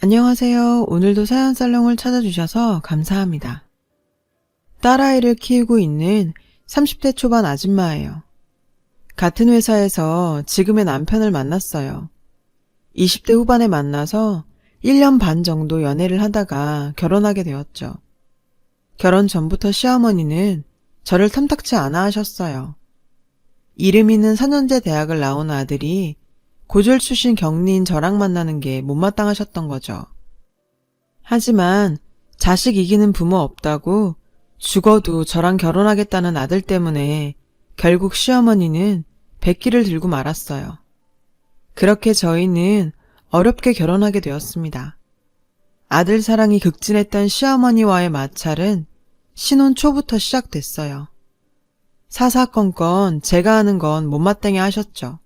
안녕하세요. 오늘도 사연살롱을 찾아주셔서 감사합니다. 딸아이를 키우고 있는 30대 초반 아줌마예요. 같은 회사에서 지금의 남편을 만났어요. 20대 후반에 만나서 1년 반 정도 연애를 하다가 결혼하게 되었죠. 결혼 전부터 시어머니는 저를 탐탁치 않아 하셨어요. 이름 있는 4년제 대학을 나온 아들이 고졸 출신 격리인 저랑 만나는 게 못마땅하셨던 거죠. 하지만 자식 이기는 부모 없다고 죽어도 저랑 결혼하겠다는 아들 때문에 결국 시어머니는 백기를 들고 말았어요. 그렇게 저희는 어렵게 결혼하게 되었습니다. 아들 사랑이 극진했던 시어머니와의 마찰은 신혼 초부터 시작됐어요. 사사건건 제가 하는 건 못마땅해 하셨죠.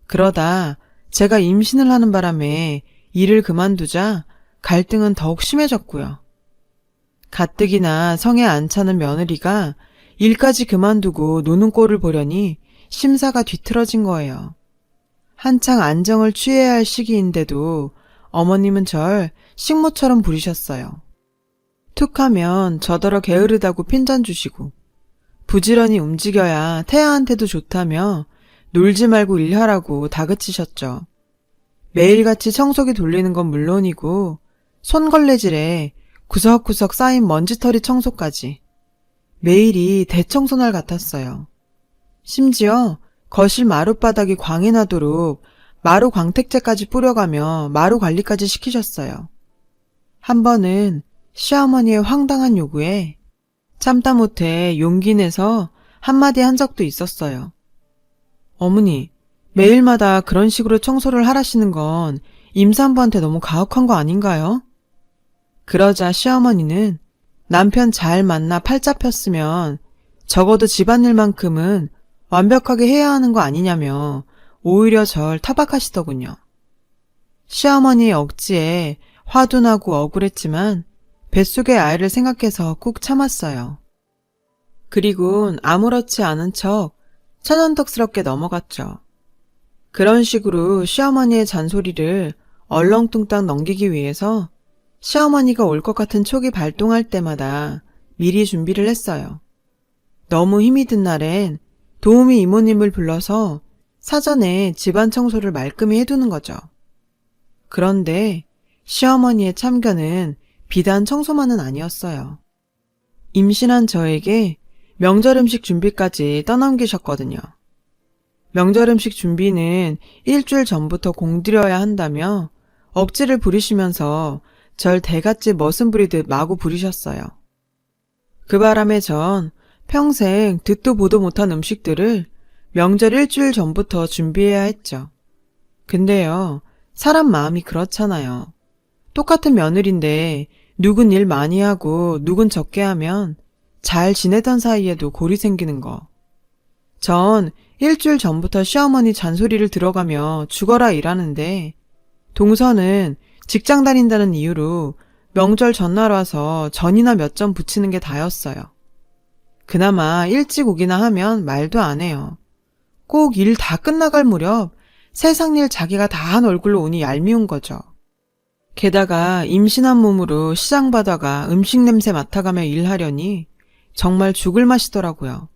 그러다 제가 임신을 하는 바람에 일을 그만두자 갈등은 더욱 심해졌고요. 가뜩이나 성에 안 차는 며느리가 일까지 그만두고 노는 꼴을 보려니 심사가 뒤틀어진 거예요. 한창 안정을 취해야 할 시기인데도 어머님은 절 식모처럼 부리셨어요. 툭 하면 저더러 게으르다고 핀잔 주시고 부지런히 움직여야 태아한테도 좋다며 놀지 말고 일하라고 다그치셨죠. 매일같이 청소기 돌리는 건 물론이고 손걸레질에 구석구석 쌓인 먼지털이 청소까지 매일이 대청소날 같았어요. 심지어 거실 마룻바닥이 광이 나도록 마루 광택제까지 뿌려가며 마루 관리까지 시키셨어요. 한 번은 시어머니의 황당한 요구에 참다 못해 용기 내서 한마디 한 적도 있었어요. 어머니, 매일마다 그런 식으로 청소를 하라시는 건 임산부한테 너무 가혹한 거 아닌가요? 그러자 시어머니는 남편 잘 만나 팔자 폈으면 적어도 집안일만큼은 완벽하게 해야 하는 거 아니냐며 오히려 절 타박하시더군요. 시어머니의 억지에 화도 나고 억울했지만 뱃속의 아이를 생각해서 꾹 참았어요. 그리곤 아무렇지 않은 척 천연덕스럽게 넘어갔죠. 그런 식으로 시어머니의 잔소리를 얼렁뚱땅 넘기기 위해서 시어머니가 올 것 같은 촉이 발동할 때마다 미리 준비를 했어요. 너무 힘이 든 날엔 도우미 이모님을 불러서 사전에 집안 청소를 말끔히 해두는 거죠. 그런데 시어머니의 참견은 비단 청소만은 아니었어요. 임신한 저에게 명절 음식 준비까지 떠넘기셨거든요. 명절 음식 준비는 일주일 전부터 공들여야 한다며 억지를 부리시면서 절 대갓집 머슴 부리듯 마구 부리셨어요. 그 바람에 전 평생 듣도 보도 못한 음식들을 명절 일주일 전부터 준비해야 했죠. 근데요, 사람 마음이 그렇잖아요. 똑같은 며느리인데 누군 일 많이 하고 누군 적게 하면 잘 지내던 사이에도 골이 생기는 거. 전 일주일 전부터 시어머니 잔소리를 들어가며 죽어라 일하는데 동서는 직장 다닌다는 이유로 명절 전날 와서 전이나 몇 점 붙이는 게 다였어요. 그나마 일찍 오기나 하면 말도 안 해요. 꼭 일 다 끝나갈 무렵 세상 일 자기가 다 한 얼굴로 오니 얄미운 거죠. 게다가 임신한 몸으로 시장 바다가 음식 냄새 맡아가며 일하려니 정말 죽을 맛이더라고요.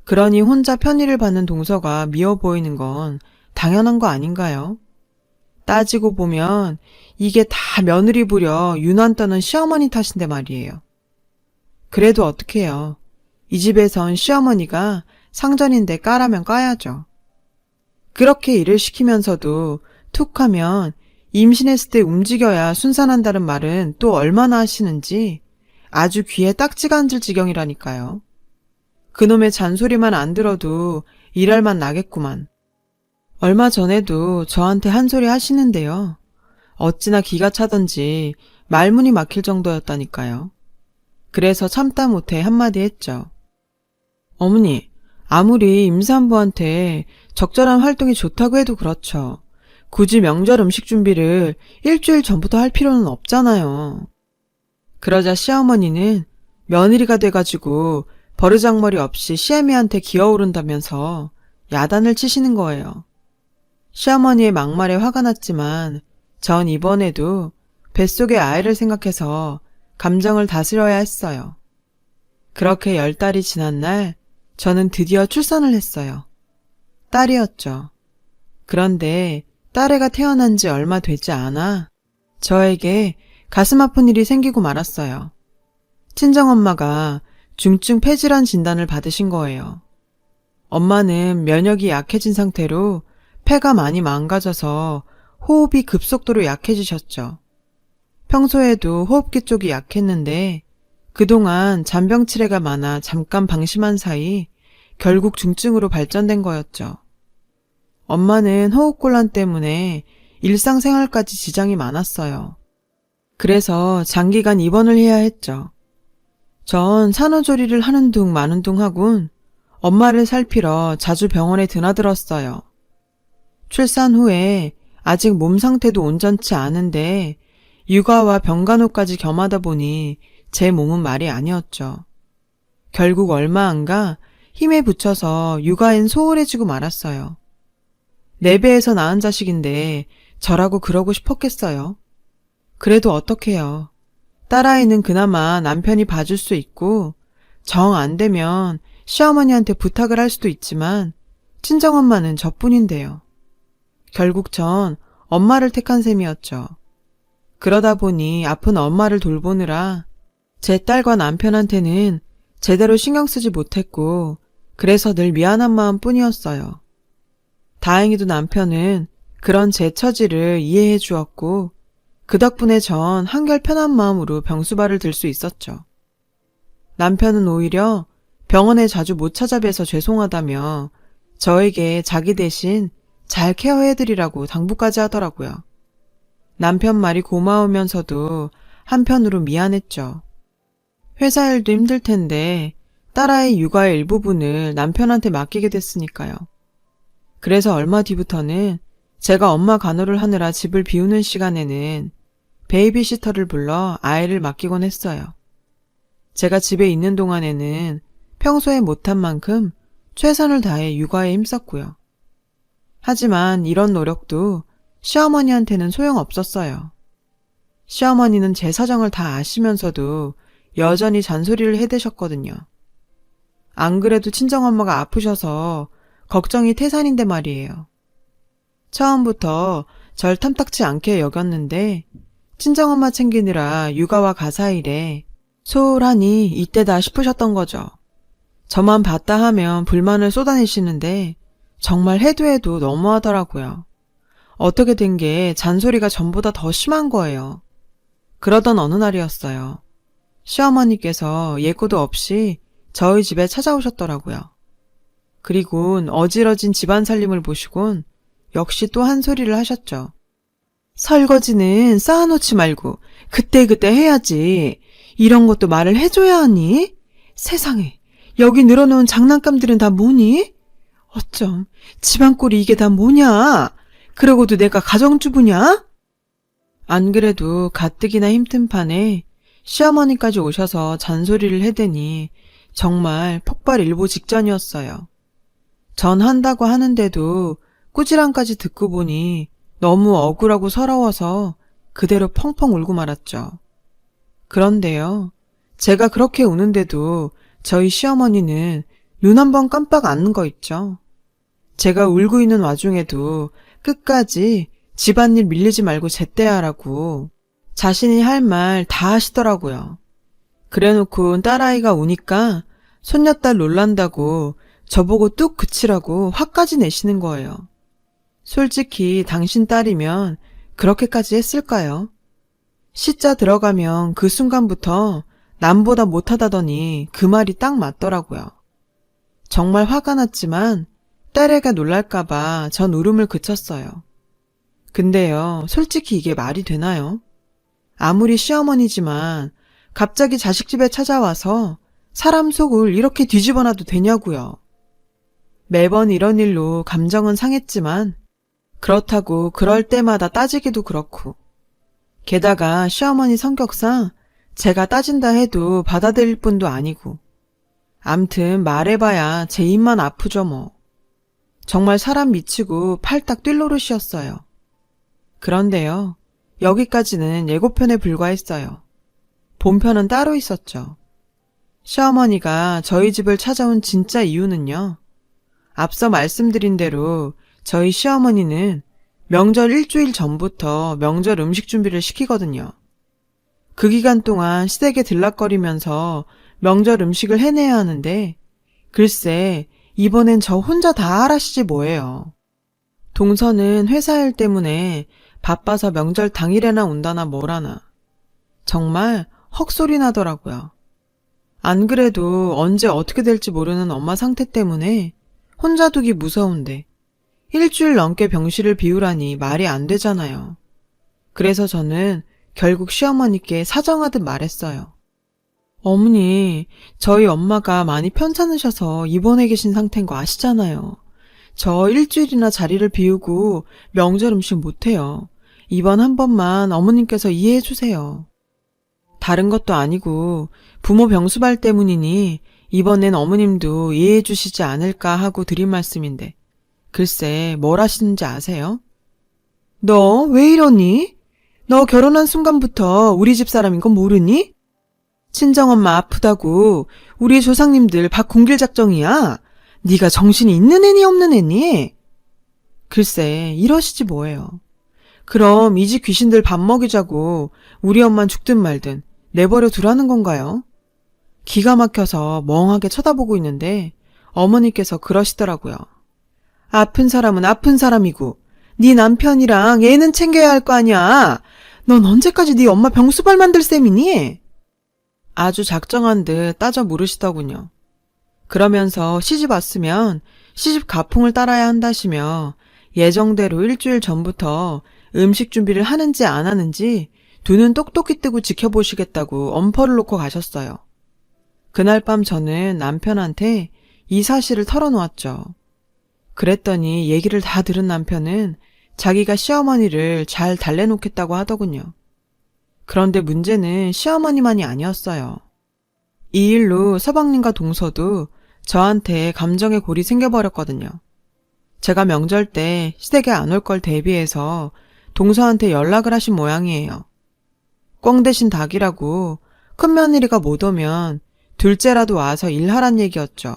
그러니 혼자 편의를 받는 동서가 미워 보이는 건 당연한 거 아닌가요? 따지고 보면 이게 다 며느리 부려 유난 떠는 시어머니 탓인데 말이에요. 그래도 어떡해요. 이 집에선 시어머니가 상전인데 까라면 까야죠. 그렇게 일을 시키면서도 툭 하면 임신했을 때 움직여야 순산한다는 말은 또 얼마나 하시는지 아주 귀에 딱지가 앉을 지경이라니까요. 그놈의 잔소리만 안 들어도 일할 맛 나겠구만. 얼마 전에도 저한테 한 소리 하시는데요. 어찌나 기가 차던지 말문이 막힐 정도였다니까요. 그래서 참다 못해 한마디 했죠. 어머니, 아무리 임산부한테 적절한 활동이 좋다고 해도 그렇죠. 굳이 명절 음식 준비를 일주일 전부터 할 필요는 없잖아요. 그러자 시어머니는 며느리가 돼가지고 버르장머리 없이 시애미한테 기어오른다면서 야단을 치시는 거예요. 시어머니의 막말에 화가 났지만 전 이번에도 뱃속의 아이를 생각해서 감정을 다스려야 했어요. 그렇게 10달이 지난 날 저는 드디어 출산을 했어요. 딸이었죠. 그런데 딸애가 태어난 지 얼마 되지 않아 저에게 가슴 아픈 일이 생기고 말았어요. 친정엄마가 중증 폐질환 진단을 받으신 거예요. 엄마는 면역이 약해진 상태로 폐가 많이 망가져서 호흡이 급속도로 약해지셨죠. 평소에도 호흡기 쪽이 약했는데 그동안 잔병 치레가 많아 잠깐 방심한 사이 결국 중증으로 발전된 거였죠. 엄마는 호흡곤란 때문에 일상생활까지 지장이 많았어요. 그래서 장기간 입원을 해야 했죠. 전 산후조리를 하는 둥 마는 둥 하곤 엄마를 살피러 자주 병원에 드나들었어요. 출산 후에 아직 몸 상태도 온전치 않은데 육아와 병간호까지 겸하다 보니 제 몸은 말이 아니었죠. 결국 얼마 안 가 힘에 부쳐서 육아엔 소홀해지고 말았어요. 내 배에서 낳은 자식인데 저라고 그러고 싶었겠어요. 그래도 어떡해요. 딸아이는 그나마 남편이 봐줄 수 있고 정 안 되면 시어머니한테 부탁을 할 수도 있지만 친정엄마는 저뿐인데요. 결국 전 엄마를 택한 셈이었죠. 그러다 보니 아픈 엄마를 돌보느라 제 딸과 남편한테는 제대로 신경 쓰지 못했고 그래서 늘 미안한 마음뿐이었어요. 다행히도 남편은 그런 제 처지를 이해해 주었고 그 덕분에 전 한결 편한 마음으로 병수발을 들 수 있었죠. 남편은 오히려 병원에 자주 못 찾아뵈서 죄송하다며 저에게 자기 대신 잘 케어해드리라고 당부까지 하더라고요. 남편 말이 고마우면서도 한편으로 미안했죠. 회사 일도 힘들 텐데 딸아이 육아의 일부분을 남편한테 맡기게 됐으니까요. 그래서 얼마 뒤부터는 제가 엄마 간호를 하느라 집을 비우는 시간에는 베이비시터를 불러 아이를 맡기곤 했어요. 제가 집에 있는 동안에는 평소에 못한 만큼 최선을 다해 육아에 힘썼고요. 하지만 이런 노력도 시어머니한테는 소용없었어요. 시어머니는 제 사정을 다 아시면서도 여전히 잔소리를 해대셨거든요. 안 그래도 친정엄마가 아프셔서 걱정이 태산인데 말이에요. 처음부터 절 탐탁치 않게 여겼는데 친정엄마 챙기느라 육아와 가사일에 소홀하니 이때다 싶으셨던 거죠. 저만 봤다 하면 불만을 쏟아내시는데 정말 해도 해도 너무하더라고요. 어떻게 된 게 잔소리가 전보다 더 심한 거예요. 그러던 어느 날이었어요. 시어머니께서 예고도 없이 저희 집에 찾아오셨더라고요. 그리곤 어지러진 집안 살림을 보시곤 역시 또 한 소리를 하셨죠. 설거지는 쌓아놓지 말고 그때그때 해야지. 이런 것도 말을 해줘야 하니? 세상에, 여기 늘어놓은 장난감들은 다 뭐니? 어쩜 집안꼴이 이게 다 뭐냐? 그러고도 내가 가정주부냐? 안 그래도 가뜩이나 힘든 판에 시어머니까지 오셔서 잔소리를 해대니 정말 폭발일보 직전이었어요. 전 한다고 하는데도 꾸지람까지 듣고 보니 너무 억울하고 서러워서 그대로 펑펑 울고 말았죠. 그런데요, 제가 그렇게 우는데도 저희 시어머니는 눈 한 번 깜빡 안는 거 있죠. 제가 울고 있는 와중에도 끝까지 집안일 밀리지 말고 제때 하라고 자신이 할 말 다 하시더라고요. 그래놓고 딸아이가 우니까 손녀딸 놀란다고 저보고 뚝 그치라고 화까지 내시는 거예요. 솔직히 당신 딸이면 그렇게까지 했을까요? 시자 들어가면 그 순간부터 남보다 못하다더니 그 말이 딱 맞더라고요. 정말 화가 났지만 딸애가 놀랄까봐 전 울음을 그쳤어요. 근데요, 솔직히 이게 말이 되나요? 아무리 시어머니지만 갑자기 자식 집에 찾아와서 사람 속을 이렇게 뒤집어놔도 되냐고요. 매번 이런 일로 감정은 상했지만 그렇다고 그럴 때마다 따지기도 그렇고 게다가 시어머니 성격상 제가 따진다 해도 받아들일 뿐도 아니고 암튼 말해봐야 제 입만 아프죠 뭐. 정말 사람 미치고 팔딱 뛸 노릇이었어요. 그런데요, 여기까지는 예고편에 불과했어요. 본편은 따로 있었죠. 시어머니가 저희 집을 찾아온 진짜 이유는요. 앞서 말씀드린 대로 저희 시어머니는 명절 일주일 전부터 명절 음식 준비를 시키거든요. 그 기간 동안 시댁에 들락거리면서 명절 음식을 해내야 하는데 글쎄 이번엔 저 혼자 다 하라시지 뭐예요. 동서는 회사 일 때문에 바빠서 명절 당일에나 온다나 뭐라나. 정말 헉소리 나더라고요. 안 그래도 언제 어떻게 될지 모르는 엄마 상태 때문에 혼자 두기 무서운데 일주일 넘게 병실을 비우라니 말이 안 되잖아요. 그래서 저는 결국 시어머니께 사정하듯 말했어요. 어머니, 저희 엄마가 많이 편찮으셔서 입원해 계신 상태인 거 아시잖아요. 저 일주일이나 자리를 비우고 명절 음식 못해요. 이번 한 번만 어머님께서 이해해 주세요. 다른 것도 아니고 부모 병수발 때문이니 이번엔 어머님도 이해해 주시지 않을까 하고 드린 말씀인데 글쎄 뭘 하시는지 아세요? 너 왜 이러니? 너 결혼한 순간부터 우리 집 사람인 건 모르니? 친정엄마 아프다고 우리 조상님들 밥 굶길 작정이야. 네가 정신이 있는 애니 없는 애니? 글쎄 이러시지 뭐예요. 그럼 이 집 귀신들 밥 먹이자고 우리 엄만 죽든 말든 내버려 두라는 건가요? 기가 막혀서 멍하게 쳐다보고 있는데 어머니께서 그러시더라고요. 아픈 사람은 아픈 사람이고 네 남편이랑 애는 챙겨야 할 거 아니야. 넌 언제까지 네 엄마 병수발 만들 셈이니? 아주 작정한 듯 따져 물으시더군요. 그러면서 시집 왔으면 시집 가풍을 따라야 한다시며 예정대로 일주일 전부터 음식 준비를 하는지 안 하는지 두 눈 똑똑히 뜨고 지켜보시겠다고 엄포를 놓고 가셨어요. 그날 밤 저는 남편한테 이 사실을 털어놓았죠. 그랬더니 얘기를 다 들은 남편은 자기가 시어머니를 잘 달래놓겠다고 하더군요. 그런데 문제는 시어머니만이 아니었어요. 이 일로 서방님과 동서도 저한테 감정의 골이 생겨버렸거든요. 제가 명절 때 시댁에 안 올 걸 대비해서 동서한테 연락을 하신 모양이에요. 꿩 대신 닭이라고 큰며느리가 못 오면 둘째라도 와서 일하란 얘기였죠.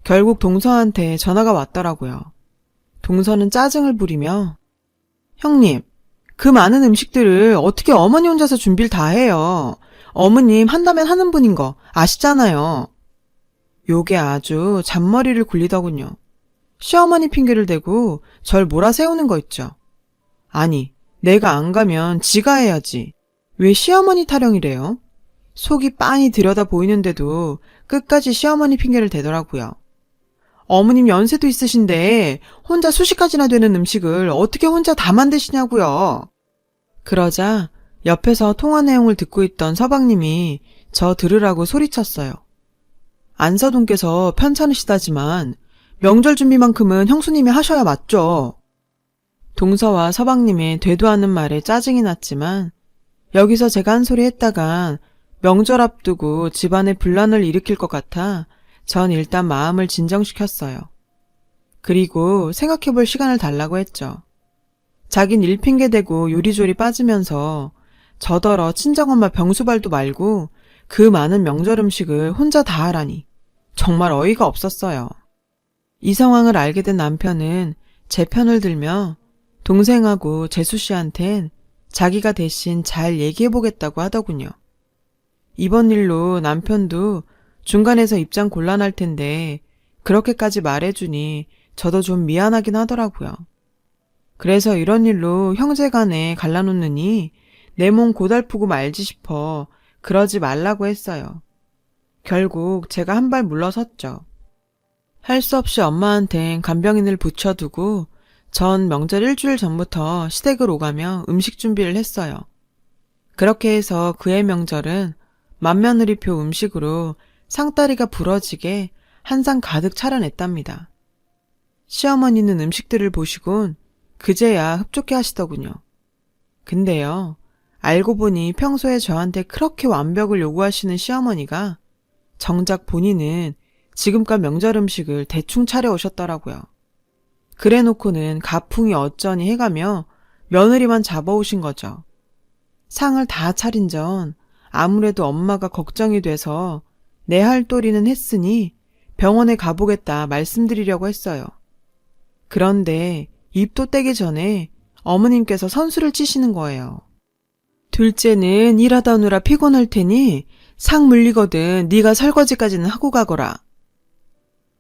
결국 동서한테 전화가 왔더라고요. 동서는 짜증을 부리며 형님, 그 많은 음식들을 어떻게 어머니 혼자서 준비를 다 해요. 어머님 한다면 하는 분인 거 아시잖아요. 요게 아주 잔머리를 굴리더군요. 시어머니 핑계를 대고 절 몰아세우는 거 있죠. 아니, 내가 안 가면 지가 해야지. 왜 시어머니 타령이래요? 속이 빤히 들여다 보이는데도 끝까지 시어머니 핑계를 대더라고요. 어머님 연세도 있으신데 혼자 수십 가지나 되는 음식을 어떻게 혼자 다 만드시냐고요. 그러자 옆에서 통화 내용을 듣고 있던 서방님이 저 들으라고 소리쳤어요. 안서동께서 편찮으시다지만 명절 준비만큼은 형수님이 하셔야 맞죠. 동서와 서방님의 되도 않는 말에 짜증이 났지만 여기서 제가 한 소리 했다간 명절 앞두고 집안에 분란을 일으킬 것 같아 전 일단 마음을 진정시켰어요. 그리고 생각해볼 시간을 달라고 했죠. 자긴 일 핑계대고 요리조리 빠지면서 저더러 친정엄마 병수발도 말고 그 많은 명절 음식을 혼자 다 하라니 정말 어이가 없었어요. 이 상황을 알게 된 남편은 제 편을 들며 동생하고 재수 씨한텐 자기가 대신 잘 얘기해보겠다고 하더군요. 이번 일로 남편도 중간에서 입장 곤란할 텐데 그렇게까지 말해주니 저도 좀 미안하긴 하더라고요. 그래서 이런 일로 형제간에 갈라놓느니 내 몸 고달프고 말지 싶어 그러지 말라고 했어요. 결국 제가 한 발 물러섰죠. 할 수 없이 엄마한텐 간병인을 붙여두고 전 명절 일주일 전부터 시댁을 오가며 음식 준비를 했어요. 그렇게 해서 그해 명절은 맏며느리표 음식으로 상다리가 부러지게 한 상 가득 차려냈답니다. 시어머니는 음식들을 보시곤 그제야 흡족해 하시더군요. 근데요, 알고 보니 평소에 저한테 그렇게 완벽을 요구하시는 시어머니가 정작 본인은 지금껏 명절 음식을 대충 차려오셨더라고요. 그래놓고는 가풍이 어쩌니 해가며 며느리만 잡아오신 거죠. 상을 다 차린 전 아무래도 엄마가 걱정이 돼서 내 할 도리는 했으니 병원에 가보겠다 말씀드리려고 했어요. 그런데 입도 떼기 전에 어머님께서 선수를 치시는 거예요. 둘째는 일하다 오느라 피곤할 테니 상 물리거든 네가 설거지까지는 하고 가거라.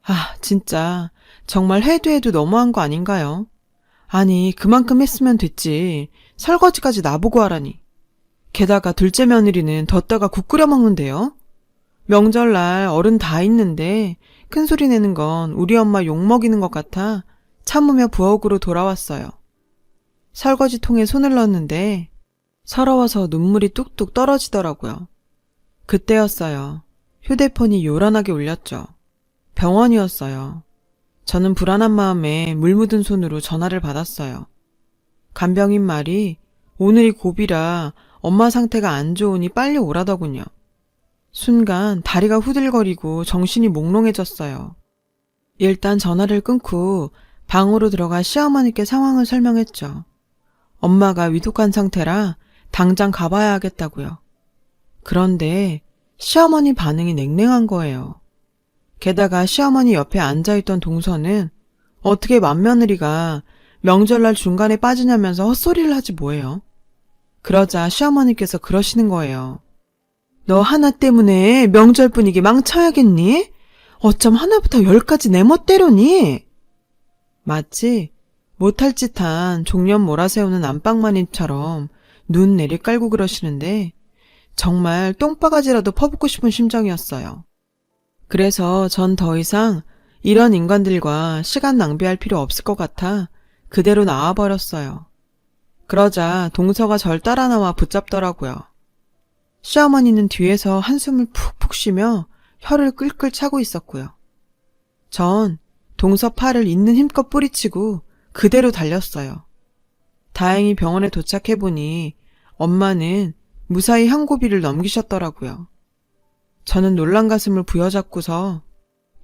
아, 진짜 정말 해도 너무한 거 아닌가요? 아니, 그만큼 했으면 됐지. 설거지까지 나보고 하라니. 게다가 둘째 며느리는 뒀다가 국 끓여 먹는데요. 명절날 어른 다 있는데 큰 소리 내는 건 우리 엄마 욕먹이는 것 같아 참으며 부엌으로 돌아왔어요. 설거지통에 손을 넣었는데 서러워서 눈물이 뚝뚝 떨어지더라고요. 그때였어요. 휴대폰이 요란하게 울렸죠. 병원이었어요. 저는 불안한 마음에 물 묻은 손으로 전화를 받았어요. 간병인 말이 오늘이 고비라 엄마 상태가 안 좋으니 빨리 오라더군요. 순간 다리가 후들거리고 정신이 몽롱해졌어요. 일단 전화를 끊고 방으로 들어가 시어머니께 상황을 설명했죠. 엄마가 위독한 상태라 당장 가봐야 하겠다고요. 그런데 시어머니 반응이 냉랭한 거예요. 게다가 시어머니 옆에 앉아있던 동서는 어떻게 맏며느리가 명절날 중간에 빠지냐면서 헛소리를 하지 뭐예요. 그러자 시어머니께서 그러시는 거예요. 너 하나 때문에 명절 분위기 망쳐야겠니? 어쩜 하나부터 10까지 내 멋대로니? 마치 못할 짓한 종년 몰아세우는 안방마님처럼 눈 내리깔고 그러시는데 정말 똥바가지라도 퍼붓고 싶은 심정이었어요. 그래서 전 더 이상 이런 인간들과 시간 낭비할 필요 없을 것 같아 그대로 나와버렸어요. 그러자 동서가 절 따라 나와 붙잡더라고요. 시어머니는 뒤에서 한숨을 푹푹 쉬며 혀를 끌끌 차고 있었고요. 전 동서 팔을 있는 힘껏 뿌리치고 그대로 달렸어요. 다행히 병원에 도착해보니 엄마는 무사히 항고비를 넘기셨더라고요. 저는 놀란 가슴을 부여잡고서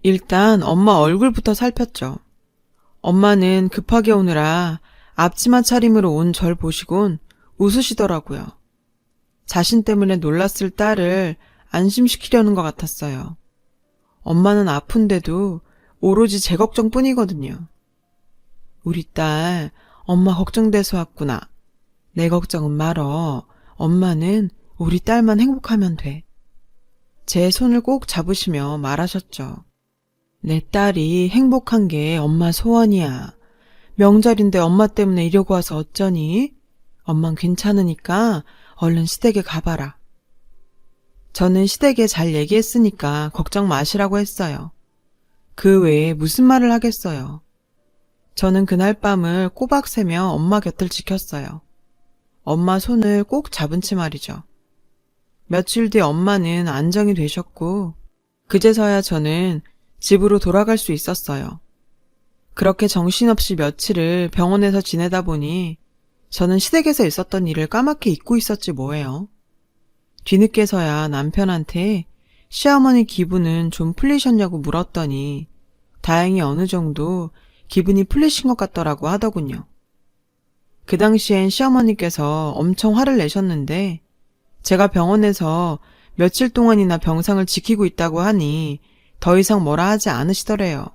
일단 엄마 얼굴부터 살폈죠. 엄마는 급하게 오느라 앞치마 차림으로 온 절 보시곤 웃으시더라고요. 자신 때문에 놀랐을 딸을 안심시키려는 것 같았어요. 엄마는 아픈데도 오로지 제 걱정뿐이거든요. 우리 딸 엄마 걱정돼서 왔구나. 내 걱정은 말어. 엄마는 우리 딸만 행복하면 돼. 제 손을 꼭 잡으시며 말하셨죠. 내 딸이 행복한 게 엄마 소원이야. 명절인데 엄마 때문에 이러고 와서 어쩌니? 엄만 괜찮으니까 얼른 시댁에 가봐라. 저는 시댁에 잘 얘기했으니까 걱정 마시라고 했어요. 그 외에 무슨 말을 하겠어요. 저는 그날 밤을 꼬박 새며 엄마 곁을 지켰어요. 엄마 손을 꼭 잡은 채 말이죠. 며칠 뒤 엄마는 안정이 되셨고 그제서야 저는 집으로 돌아갈 수 있었어요. 그렇게 정신없이 며칠을 병원에서 지내다 보니 저는 시댁에서 있었던 일을 까맣게 잊고 있었지 뭐예요. 뒤늦게서야 남편한테 시어머니 기분은 좀 풀리셨냐고 물었더니 다행히 어느 정도 기분이 풀리신 것 같더라고 하더군요. 그 당시엔 시어머니께서 엄청 화를 내셨는데 제가 병원에서 며칠 동안이나 병상을 지키고 있다고 하니 더 이상 뭐라 하지 않으시더래요.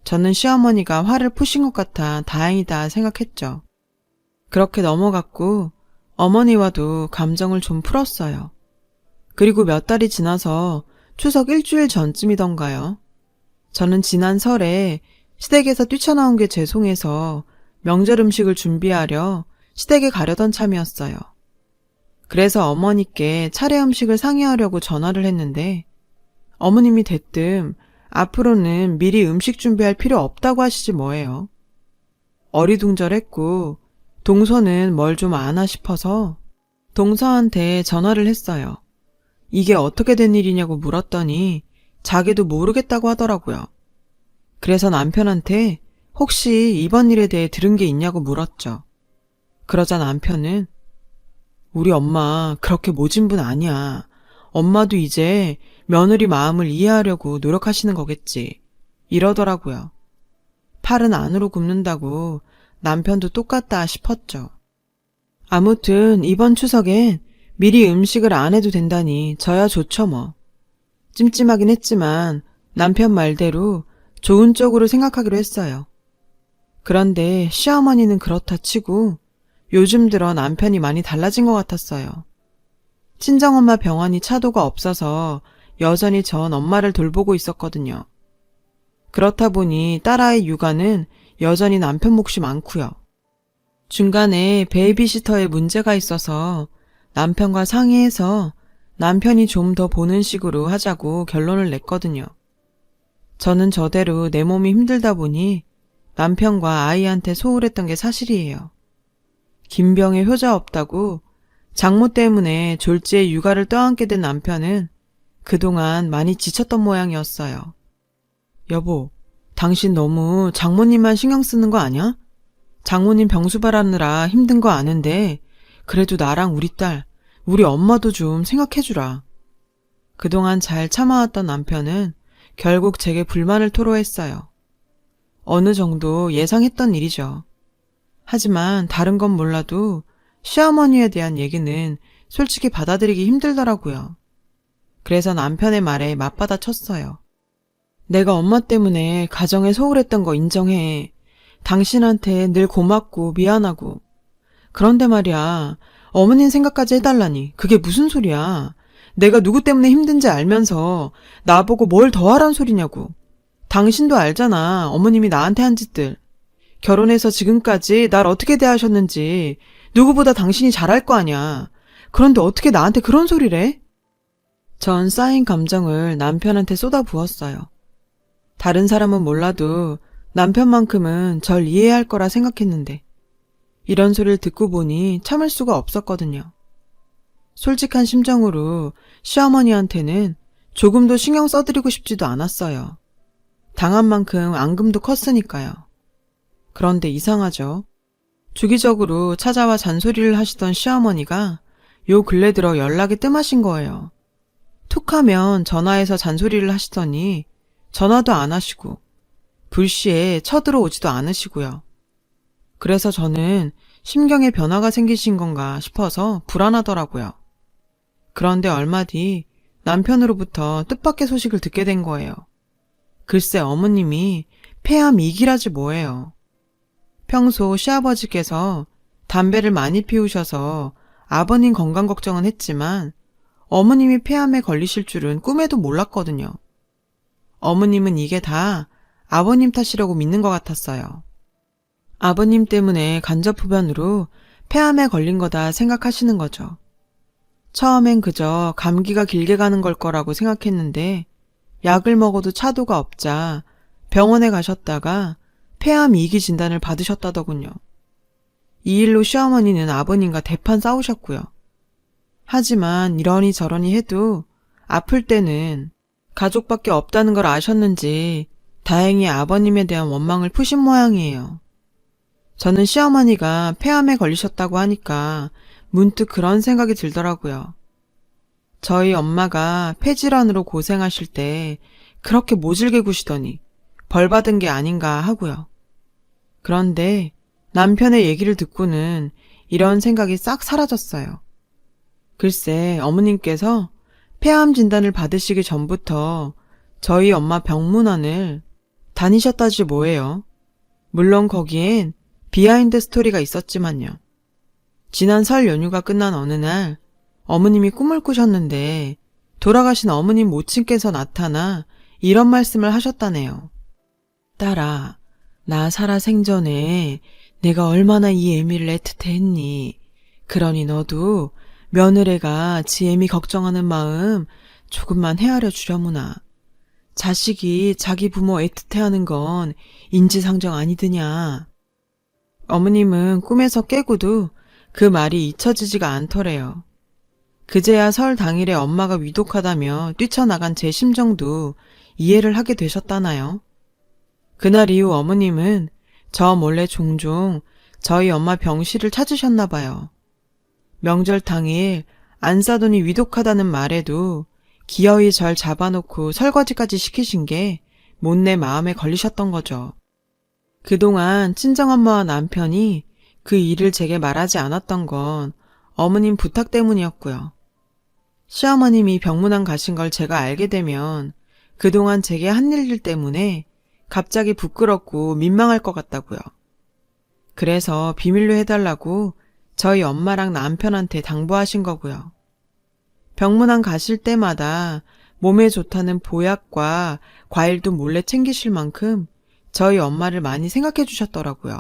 저는 시어머니가 화를 푸신 것 같아 다행이다 생각했죠. 그렇게 넘어갔고 어머니와도 감정을 좀 풀었어요. 그리고 몇 달이 지나서 추석 일주일 전쯤이던가요. 저는 지난 설에 시댁에서 뛰쳐나온 게 죄송해서 명절 음식을 준비하려 시댁에 가려던 참이었어요. 그래서 어머니께 차례 음식을 상의하려고 전화를 했는데 어머님이 대뜸 앞으로는 미리 음식 준비할 필요 없다고 하시지 뭐예요. 어리둥절했고 동서는 뭘 좀 아나 싶어서 동서한테 전화를 했어요. 이게 어떻게 된 일이냐고 물었더니 자기도 모르겠다고 하더라고요. 그래서 남편한테 혹시 이번 일에 대해 들은 게 있냐고 물었죠. 그러자 남편은 우리 엄마 그렇게 모진 분 아니야. 엄마도 이제 며느리 마음을 이해하려고 노력하시는 거겠지. 이러더라고요. 팔은 안으로 굽는다고 남편도 똑같다 싶었죠. 아무튼 이번 추석엔 미리 음식을 안 해도 된다니 저야 좋죠 뭐. 찜찜하긴 했지만 남편 말대로 좋은 쪽으로 생각하기로 했어요. 그런데 시어머니는 그렇다 치고 요즘 들어 남편이 많이 달라진 것 같았어요. 친정엄마 병원이 차도가 없어서 여전히 전 엄마를 돌보고 있었거든요. 그렇다 보니 딸아이 육아는 여전히 남편 몫이 많고요. 중간에 베이비시터에 문제가 있어서 남편과 상의해서 남편이 좀 더 보는 식으로 하자고 결론을 냈거든요. 저는 저대로 내 몸이 힘들다 보니 남편과 아이한테 소홀했던 게 사실이에요. 김병에 효자 없다고 장모 때문에 졸지에 육아를 떠안게 된 남편은 그동안 많이 지쳤던 모양이었어요. 여보, 당신 너무 장모님만 신경 쓰는 거 아니야? 장모님 병수발하느라 힘든 거 아는데 그래도 나랑 우리 딸, 우리 엄마도 좀 생각해주라. 그동안 잘 참아왔던 남편은 결국 제게 불만을 토로했어요. 어느 정도 예상했던 일이죠. 하지만 다른 건 몰라도 시어머니에 대한 얘기는 솔직히 받아들이기 힘들더라고요. 그래서 남편의 말에 맞받아 쳤어요. 내가 엄마 때문에 가정에 소홀했던 거 인정해. 당신한테 늘 고맙고 미안하고. 그런데 말이야, 어머님 생각까지 해달라니 그게 무슨 소리야. 내가 누구 때문에 힘든지 알면서 나보고 뭘 더 하란 소리냐고. 당신도 알잖아, 어머님이 나한테 한 짓들. 결혼해서 지금까지 날 어떻게 대하셨는지 누구보다 당신이 잘 알 거 아냐. 그런데 어떻게 나한테 그런 소리를 해? 전 쌓인 감정을 남편한테 쏟아부었어요. 다른 사람은 몰라도 남편만큼은 절 이해할 거라 생각했는데 이런 소리를 듣고 보니 참을 수가 없었거든요. 솔직한 심정으로 시어머니한테는 조금도 신경 써드리고 싶지도 않았어요. 당한 만큼 앙금도 컸으니까요. 그런데 이상하죠. 주기적으로 찾아와 잔소리를 하시던 시어머니가 요 근래 들어 연락이 뜸하신 거예요. 툭하면 전화해서 잔소리를 하시더니 전화도 안 하시고 불시에 쳐들어오지도 않으시고요. 그래서 저는 심경에 변화가 생기신 건가 싶어서 불안하더라고요. 그런데 얼마 뒤 남편으로부터 뜻밖의 소식을 듣게 된 거예요. 글쎄 어머님이 폐암 2기라지 뭐예요. 평소 시아버지께서 담배를 많이 피우셔서 아버님 건강 걱정은 했지만 어머님이 폐암에 걸리실 줄은 꿈에도 몰랐거든요. 어머님은 이게 다 아버님 탓이라고 믿는 것 같았어요. 아버님 때문에 간접흡연으로 폐암에 걸린 거다 생각하시는 거죠. 처음엔 그저 감기가 길게 가는 걸 거라고 생각했는데 약을 먹어도 차도가 없자 병원에 가셨다가 폐암 2기 진단을 받으셨다더군요. 이 일로 시어머니는 아버님과 대판 싸우셨고요. 하지만 이러니 저러니 해도 아플 때는 가족밖에 없다는 걸 아셨는지 다행히 아버님에 대한 원망을 푸신 모양이에요. 저는 시어머니가 폐암에 걸리셨다고 하니까 문득 그런 생각이 들더라고요. 저희 엄마가 폐질환으로 고생하실 때 그렇게 모질게 구시더니 벌 받은 게 아닌가 하고요. 그런데 남편의 얘기를 듣고는 이런 생각이 싹 사라졌어요. 글쎄 어머님께서 폐암 진단을 받으시기 전부터 저희 엄마 병문안을 다니셨다지 뭐예요. 물론 거기엔 비하인드 스토리가 있었지만요. 지난 설 연휴가 끝난 어느 날 어머님이 꿈을 꾸셨는데 돌아가신 어머님 모친께서 나타나 이런 말씀을 하셨다네요. 딸아, 나 살아 생전에 내가 얼마나 이 애미를 애틋해 했니. 그러니 너도 며느리가 지 애미 걱정하는 마음 조금만 헤아려 주려무나. 자식이 자기 부모 애틋해하는 건 인지상정 아니드냐. 어머님은 꿈에서 깨고도 그 말이 잊혀지지가 않더래요. 그제야 설 당일에 엄마가 위독하다며 뛰쳐나간 제 심정도 이해를 하게 되셨다나요? 그날 이후 어머님은 저 몰래 종종 저희 엄마 병실을 찾으셨나 봐요. 명절 당일 안사돈이 위독하다는 말에도 기어이 절 잡아놓고 설거지까지 시키신 게 못내 마음에 걸리셨던 거죠. 그동안 친정엄마와 남편이 그 일을 제게 말하지 않았던 건 어머님 부탁 때문이었고요. 시어머님이 병문안 가신 걸 제가 알게 되면 그동안 제게 한 일들 때문에 갑자기 부끄럽고 민망할 것 같다고요. 그래서 비밀로 해달라고 저희 엄마랑 남편한테 당부하신 거고요. 병문안 가실 때마다 몸에 좋다는 보약과 과일도 몰래 챙기실 만큼 저희 엄마를 많이 생각해 주셨더라고요.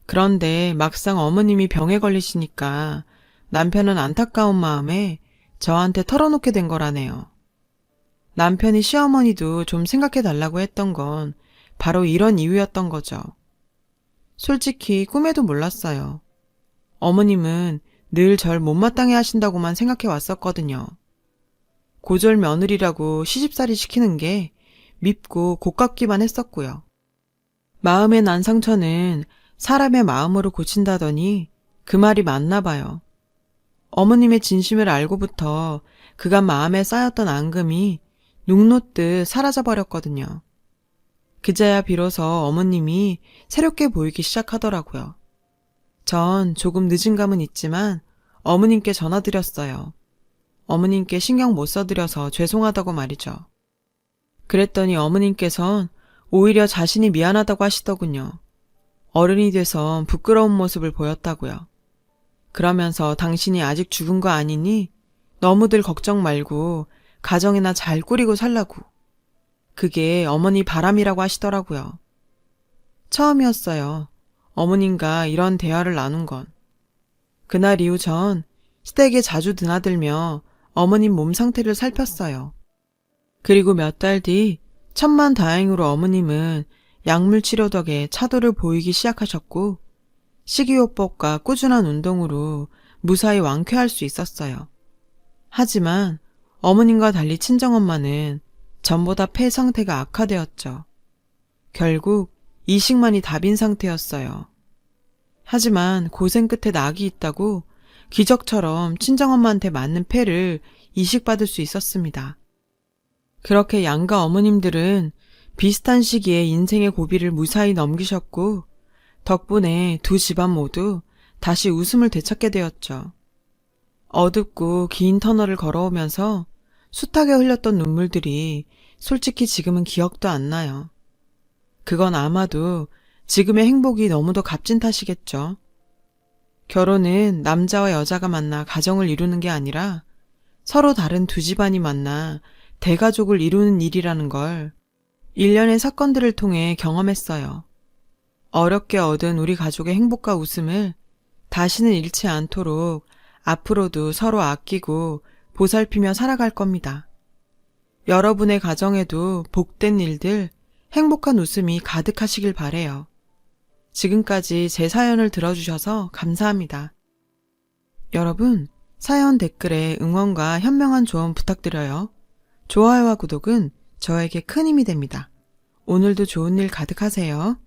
그런데 막상 어머님이 병에 걸리시니까 남편은 안타까운 마음에 저한테 털어놓게 된 거라네요. 남편이 시어머니도 좀 생각해 달라고 했던 건 바로 이런 이유였던 거죠. 솔직히 꿈에도 몰랐어요. 어머님은 늘 절 못마땅해 하신다고만 생각해 왔었거든요. 고졸 며느리라고 시집살이 시키는 게 밉고 고깝기만 했었고요. 마음에 난 상처는 사람의 마음으로 고친다더니 그 말이 맞나 봐요. 어머님의 진심을 알고부터 그간 마음에 쌓였던 앙금이 눅놓듯 사라져버렸거든요. 그제야 비로소 어머님이 새롭게 보이기 시작하더라고요. 전 조금 늦은 감은 있지만 어머님께 전화드렸어요. 어머님께 신경 못 써드려서 죄송하다고 말이죠. 그랬더니 어머님께선 오히려 자신이 미안하다고 하시더군요. 어른이 돼선 부끄러운 모습을 보였다고요. 그러면서 당신이 아직 죽은 거 아니니 너무들 걱정 말고 가정이나 잘 꾸리고 살라고. 그게 어머니 바람이라고 하시더라고요. 처음이었어요. 어머님과 이런 대화를 나눈 건. 그날 이후 전 시댁에 자주 드나들며 어머님 몸 상태를 살폈어요. 그리고 몇 달 뒤 천만다행으로 어머님은 약물 치료 덕에 차도를 보이기 시작하셨고 식이요법과 꾸준한 운동으로 무사히 완쾌할 수 있었어요. 하지만 어머님과 달리 친정엄마는 전보다 폐 상태가 악화되었죠. 결국 이식만이 답인 상태였어요. 하지만 고생 끝에 낙이 있다고 기적처럼 친정엄마한테 맞는 폐를 이식받을 수 있었습니다. 그렇게 양가 어머님들은 비슷한 시기에 인생의 고비를 무사히 넘기셨고 덕분에 두 집안 모두 다시 웃음을 되찾게 되었죠. 어둡고 긴 터널을 걸어오면서 숱하게 흘렸던 눈물들이 솔직히 지금은 기억도 안 나요. 그건 아마도 지금의 행복이 너무도 값진 탓이겠죠. 결혼은 남자와 여자가 만나 가정을 이루는 게 아니라 서로 다른 두 집안이 만나 대가족을 이루는 일이라는 걸 일련의 사건들을 통해 경험했어요. 어렵게 얻은 우리 가족의 행복과 웃음을 다시는 잃지 않도록 앞으로도 서로 아끼고 보살피며 살아갈 겁니다. 여러분의 가정에도 복된 일들, 행복한 웃음이 가득하시길 바래요. 지금까지 제 사연을 들어주셔서 감사합니다. 여러분, 사연 댓글에 응원과 현명한 조언 부탁드려요. 좋아요와 구독은 저에게 큰 힘이 됩니다. 오늘도 좋은 일 가득하세요.